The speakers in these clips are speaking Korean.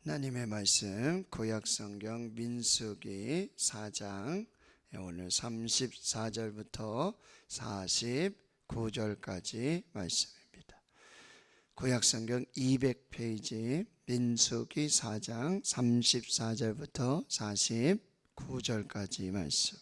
하나님의 말씀 구약성경 민수기 4장 오늘 34절부터 49절까지 말씀입니다. 구약성경 200페이지 민수기 4장 34절부터 49절까지 말씀.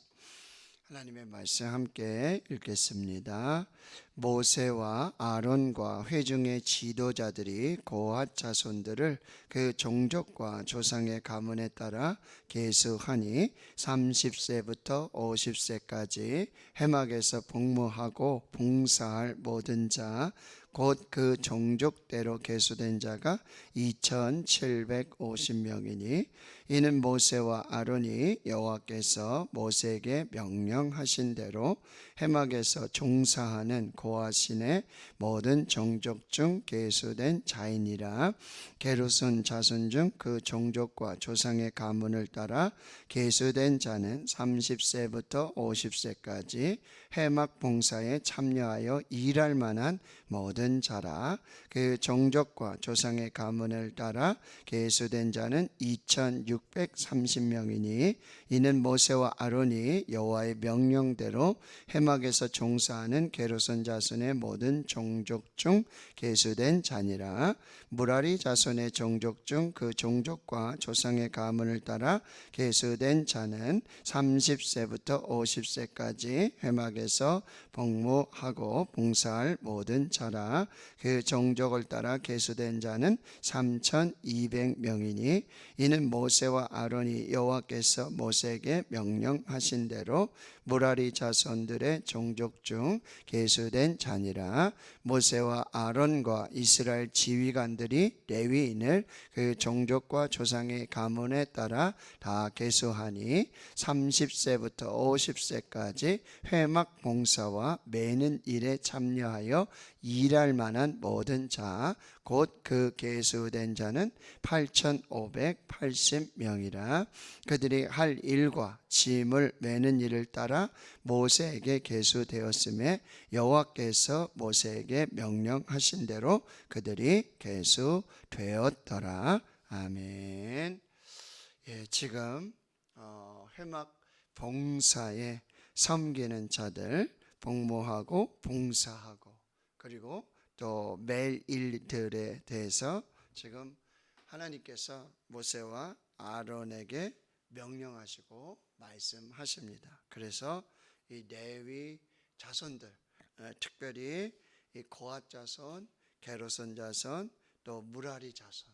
하나님의 말씀 함께 읽겠습니다. 모세와 아론과 회중의 지도자들이 고핫 자손들을 그 종족과 조상의 가문에 따라 계수하니 30세부터 50세까지 해막에서 복무하고 봉사할 모든 자 곧 그 종족대로 계수된 자가 2750명이니 이는 모세와 아론이 여호와께서 모세에게 명령하신 대로 해막에서 종사하는 고핫신의 모든 종족 중 계수된 자이니라. 게르손 자손 중 그 종족과 조상의 가문을 따라 계수된 자는 30세부터 50세까지 해막 봉사에 참여하여 일할 만한 모든 자라. 그 종족과 조상의 가문을 따라 계수된 자는 2630명이니 이는 모세와 아론이 여호와의 명령대로 해막에서 종사하는 게르손 자손의 모든 종족 중 계수된 자니라. 무라리 자손의 종족 중 그 종족과 조상의 가문을 따라 계수된 자는 30세부터 50세까지 해막에서 복무하고 봉사할 모든 자라. 그 종족을 따라 계수된 자는 3200명이니 이는 모세와 아론이 여호와께서 모세에게 명령하신 대로 무라리 자손들의 종족 중 계수된 자니라. 모세와 아론과 이스라엘 지휘관들이 레위인을 그 종족과 조상의 가문에 따라 다 계수하니 30세부터 50세까지 회막 봉사와 매는 일에 참여하여 일할 만한 모든 자 곧 그 계수된 자는 8580명이라. 그들이 할 일과 짐을 매는 일을 따라 모세에게 계수되었음에 여호와께서 모세에게 명령하신 대로 그들이 계수되었더라. 아멘. 지금 회막 봉사에 섬기는 자들, 복무하고 봉사하고 그리고 또 매일 일들에 대해서 지금 하나님께서 모세와 아론에게 명령하시고 말씀하십니다. 그래서 이 레위 자손들, 특별히 이 고핫 자손, 게르손 자손, 또 무라리 자손,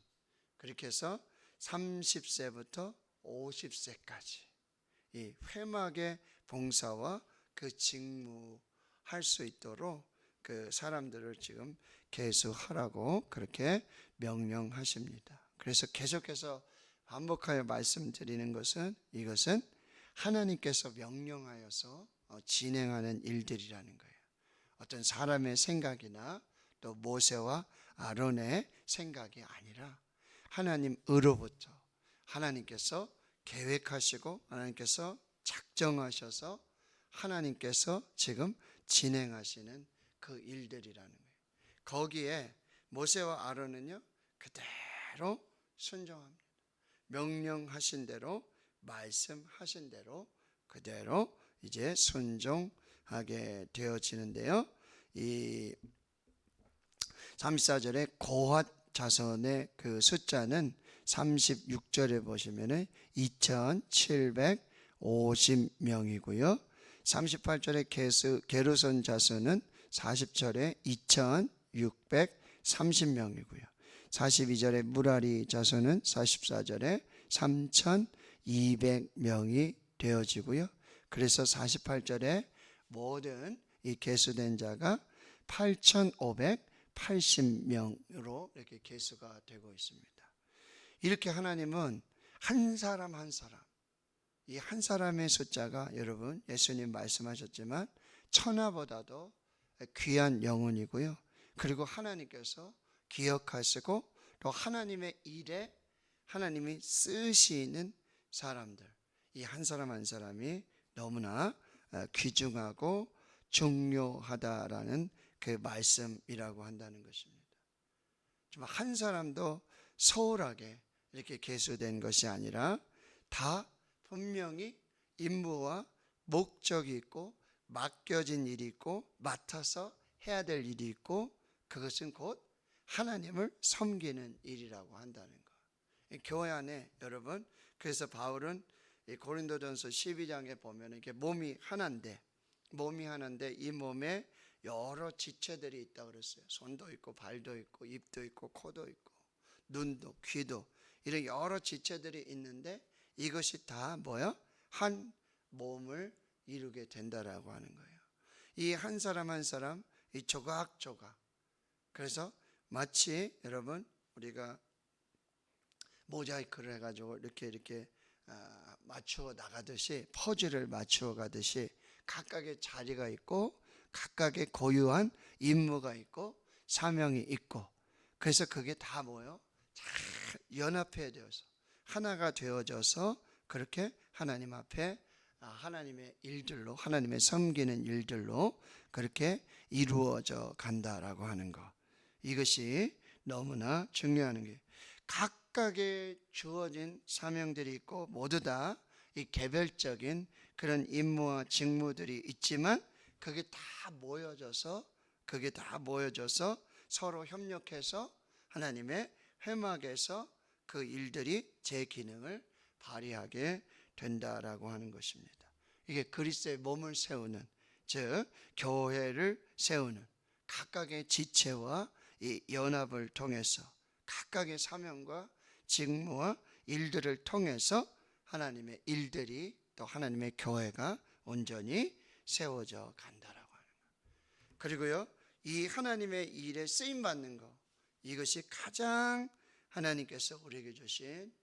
그렇게 해서 30세부터 50세까지 이 회막의 봉사와 그 직무할 수 있도록 그 사람들을 지금 계수하라고 그렇게 명령하십니다. 그래서 계속해서 반복하여 말씀드리는 것은 이것은 하나님께서 명령하여서 진행하는 일들이라는 거예요. 어떤 사람의 생각이나 또 모세와 아론의 생각이 아니라 하나님으로부터 하나님께서 계획하시고 하나님께서 작정하셔서 하나님께서 지금 진행하시는 그 일들이라는 거예요. 거기에 모세와 아론은요 그대로 순종합니다. 명령하신 대로 말씀하신 대로 그대로 이제 순종하게 되어지는데요. 이 34절에 고핫 자손의 그 숫자는 36절에 보시면은 2750명이고요. 38절에 게르손 자손은 40절에 2630명이고요. 42절에 무라리 자손은 44절에 3200명이 되어지고요. 그래서 48절에 모든 이 계수된 자가 8580명으로 이렇게 계수가 되고 있습니다. 이렇게 하나님은 한 사람 한 사람, 이 한 사람의 숫자가 여러분 예수님 말씀하셨지만 천하보다도 귀한 영혼이고요. 그리고 하나님께서 기억하시고 또 하나님의 일에 하나님이 쓰시는 사람들, 이 한 사람 한 사람이 너무나 귀중하고 중요하다라는 그 말씀이라고 한다는 것입니다. 좀 한 사람도 소홀하게 이렇게 계수된 것이 아니라 다 분명히 임무와 목적이 있고 맡겨진 일이 있고 맡아서 해야 될 일이 있고 그것은 곧 하나님을 섬기는 일이라고 한다는 거. 교회 안에 여러분, 그래서 바울은 고린도전서 12장에 보면 이렇게 몸이 하나인데 이 몸에 여러 지체들이 있다 그랬어요. 손도 있고 발도 있고 입도 있고 코도 있고 눈도 귀도 이런 여러 지체들이 있는데 이것이 다 뭐야? 한 몸을 이루게 된다라고 하는 거예요. 이 한 사람 한 사람 이 조각조각. 그래서 마치 여러분 우리가 모자이크를 해가지고 이렇게 맞추어 나가듯이 퍼즐을 맞추어 가듯이 각각의 자리가 있고 각각의 고유한 임무가 있고 사명이 있고 그래서 그게 다 뭐요? 잘 연합해 되어서 하나가 되어져서 그렇게 하나님 앞에 하나님의 일들로 하나님의 섬기는 일들로 그렇게 이루어져 간다라고 하는 거. 이것이 너무나 중요한 게 각각의 주어진 사명들이 있고 모두 다 이 개별적인 그런 임무와 직무들이 있지만 그게 다 모여져서 서로 협력해서 하나님의 회막에서 그 일들이 제 기능을 발휘하게 된다라고 하는 것입니다. 이게 그리스도의 몸을 세우는, 즉 교회를 세우는 각각의 지체와 이 연합을 통해서 각각의 사명과 직무와 일들을 통해서 하나님의 일들이 또 하나님의 교회가 온전히 세워져 간다라고 하는 거예요. 그리고요, 이 하나님의 일에 쓰임 받는 것, 이것이 가장 하나님께서 우리에게 주신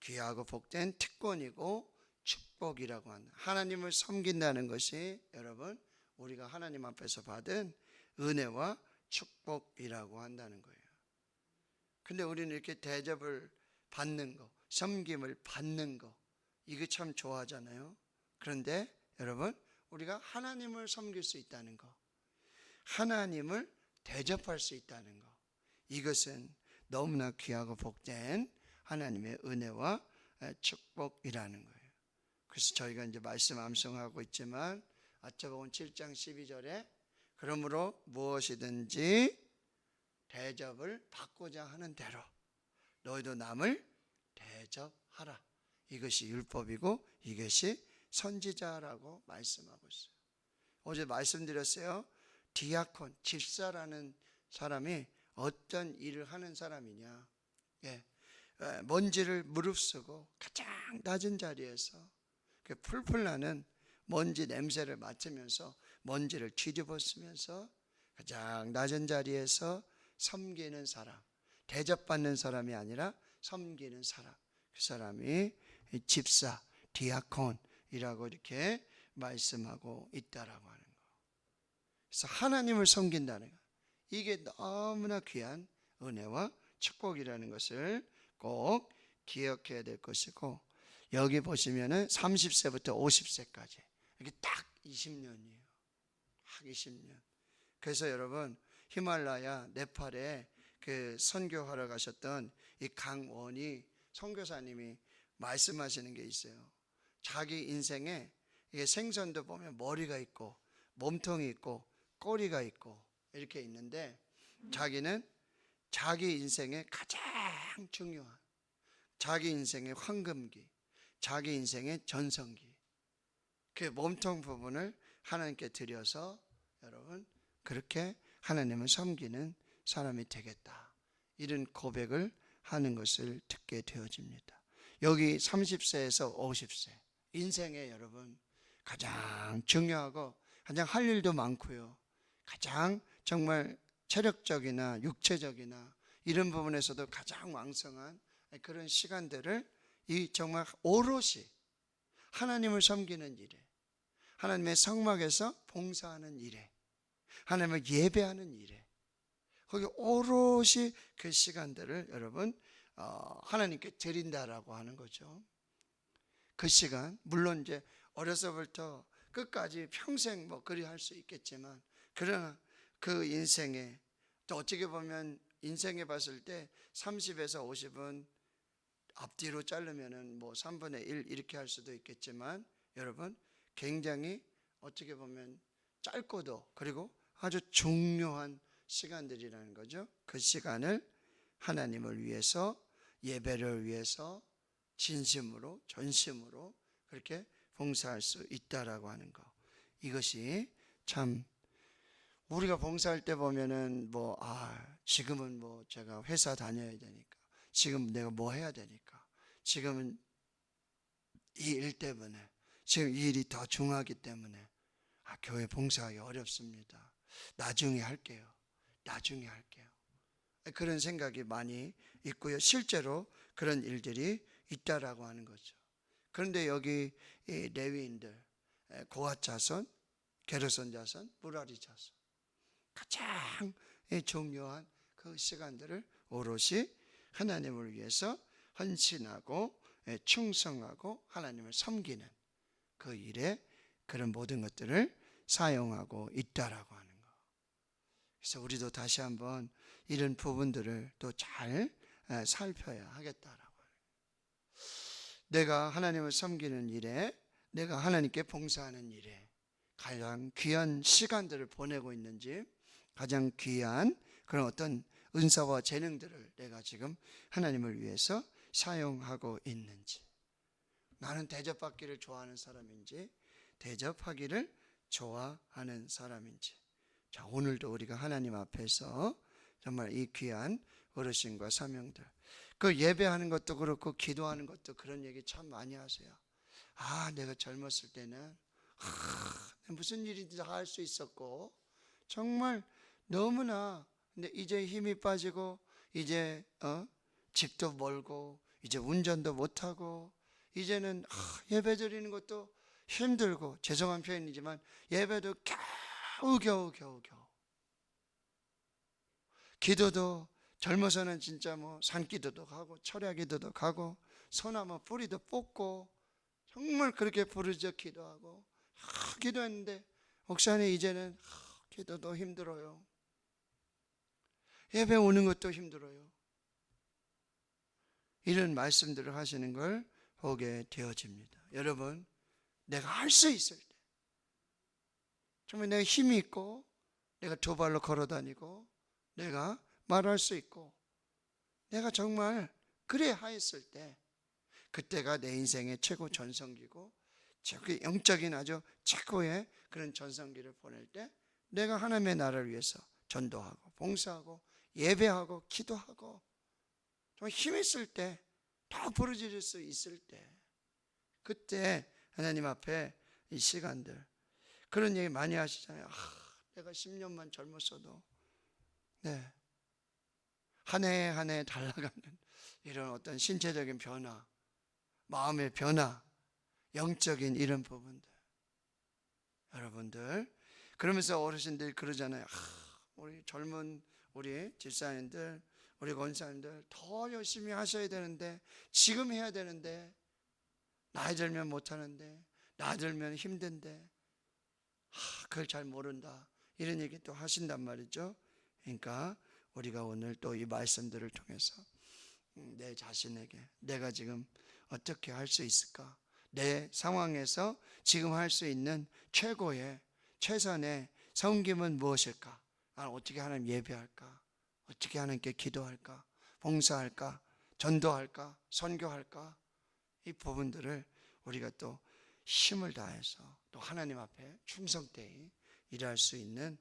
귀하고 복된 특권이고 축복이라고 한다. 하나님을 섬긴다는 것이 여러분 우리가 하나님 앞에서 받은 은혜와 축복이라고 한다는 거예요. 근데 우리는 이렇게 대접을 받는 거, 섬김을 받는 거, 이거 참 좋아하잖아요. 그런데 여러분 우리가 하나님을 섬길 수 있다는 거, 하나님을 대접할 수 있다는 거, 이것은 너무나 귀하고 복된 하나님의 은혜와 축복이라는 거예요. 그래서 저희가 이제 말씀 암송하고 있지만 마태복음 7장 12절에 그러므로 무엇이든지 대접을 받고자 하는 대로 너희도 남을 대접하라. 이것이 율법이고 이것이 선지자라고 말씀하고 있어요. 어제 말씀드렸어요. 디아콘, 집사라는 사람이 어떤 일을 하는 사람이냐. 먼지를 무릅쓰고 가장 낮은 자리에서 풀풀 나는 먼지 냄새를 맡으면서 먼지를 뒤집어 쓰면서 가장 낮은 자리에서 섬기는 사람, 대접받는 사람이 아니라 섬기는 사람, 그 사람이 집사, 디아콘이라고 이렇게 말씀하고 있다라고 하는 거. 그래서 하나님을 섬긴다는 거, 이게 너무나 귀한 은혜와 축복이라는 것을 꼭 기억해야 될 것이고, 여기 보시면은 30세부터 50세까지 이게 딱 20년이에요. 딱 20년. 그래서 여러분 히말라야 네팔에 그 선교하러 가셨던 이 강원이 선교사님이 말씀하시는 게 있어요. 자기 인생에 이게 생선도 보면 머리가 있고 몸통이 있고 꼬리가 있고 이렇게 있는데, 자기는 자기 인생의 가장 중요한, 자기 인생의 황금기, 자기 인생의 전성기, 그 몸통 부분을 하나님께 드려서 여러분 그렇게 하나님을 섬기는 사람이 되겠다, 이런 고백을 하는 것을 듣게 되어집니다. 여기 30세에서 50세 인생에 여러분 가장 중요하고 가장 할 일도 많고요, 가장 정말 체력적이나 육체적이나 이런 부분에서도 가장 왕성한 그런 시간들을 이 정말 오롯이 하나님을 섬기는 일에, 하나님의 성막에서 봉사하는 일에, 하나님을 예배하는 일에, 거기 오롯이 그 시간들을 여러분 하나님께 드린다라고 하는 거죠. 그 시간, 물론 이제 어려서부터 끝까지 평생 뭐 그리 할 수 있겠지만, 그러나 그 인생에 또 어떻게 보면 인생에 봤을 때 30에서 50은 앞뒤로 자르면은 뭐 3분의 1 이렇게 할 수도 있겠지만 여러분 굉장히 어떻게 보면 짧고도 그리고 아주 중요한 시간들이라는 거죠. 그 시간을 하나님을 위해서 예배를 위해서 진심으로 전심으로 그렇게 봉사할 수 있다라고 하는 거. 이것이 참 우리가 봉사할 때 보면은 지금은 제가 회사 다녀야 되니까 지금 내가 뭐 해야 되니까 지금은 이 일 때문에 지금 이 일이 더 중요하기 때문에 교회 봉사하기 어렵습니다. 나중에 할게요. 그런 생각이 많이 있고요. 실제로 그런 일들이 있다라고 하는 거죠. 그런데 여기 이 레위인들, 고핫 자손, 게르손 자손, 무라리 자손 가장 중요한 그 시간들을 오롯이 하나님을 위해서 헌신하고 충성하고 하나님을 섬기는 그 일에 그런 모든 것들을 사용하고 있다라고 하는 거. 그래서 우리도 다시 한번 이런 부분들을 또 잘 살펴야 하겠다라고 하는 거. 내가 하나님을 섬기는 일에 내가 하나님께 봉사하는 일에 가장 귀한 시간들을 보내고 있는지 가장 귀한 그런 어떤 은사와 재능들을 내가 지금 하나님을 위해서 사용하고 있는지 나는 대접받기를 좋아하는 사람인지 대접하기를 좋아하는 사람인지 자 오늘도 우리가 하나님 앞에서 정말 이 귀한 어르신과 사명들 그 예배하는 것도 그렇고 기도하는 것도 그런 얘기 참 많이 하세요. 내가 젊었을 때는 무슨 일이든지 다 할 수 있었고 정말 너무나 근데 이제 힘이 빠지고 이제 집도 멀고 이제 운전도 못하고 이제는 예배 드리는 것도 힘들고 죄송한 표현이지만 예배도 겨우 기도도 젊어서는 진짜 산기도도 가고 철야기도도 가고 소나무 뿌리도 뽑고 정말 그렇게 부르짖어 기도하고 기도했는데 목사님 이제는 기도도 힘들어요. 예배 오는 것도 힘들어요. 이런 말씀들을 하시는 걸 보게 되어집니다. 여러분 내가 할 수 있을 때 정말 내가 힘이 있고 내가 두 발로 걸어 다니고 내가 말할 수 있고 내가 정말 그래 하였을 때 그때가 내 인생의 최고 전성기고 최고 영적인 아주 최고의 그런 전성기를 보낼 때 내가 하나님의 나라를 위해서 전도하고 봉사하고 예배하고 기도하고 정말 힘 있을 때 더 부르짖을 수 있을 때 그때 하나님 앞에 이 시간들 그런 얘기 많이 하시잖아요. 내가 10년만 젊었어도 한 해 한 해 달라가는 이런 어떤 신체적인 변화 마음의 변화 영적인 이런 부분들 여러분들 그러면서 어르신들이 그러잖아요. 우리 젊은 우리 집사님들 우리 권사님들 더 열심히 하셔야 되는데 지금 해야 되는데 나이 들면 못하는데 나이 들면 힘든데 그걸 잘 모른다 이런 얘기 또 하신단 말이죠. 그러니까 우리가 오늘 또 이 말씀들을 통해서 내 자신에게 내가 지금 어떻게 할 수 있을까 내 상황에서 지금 할 수 있는 최고의 최선의 섬김은 무엇일까 어떻게 하나님 예배할까 어떻게 하나님께 기도할까 봉사할까 전도할까 선교할까 이 부분들을 우리가 또 힘을 다해서 또 하나님 앞에 충성되이 일할 수 있는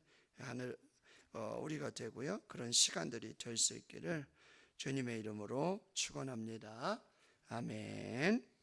우리가 되고요 그런 시간들이 될 수 있기를 주님의 이름으로 축원합니다. 아멘.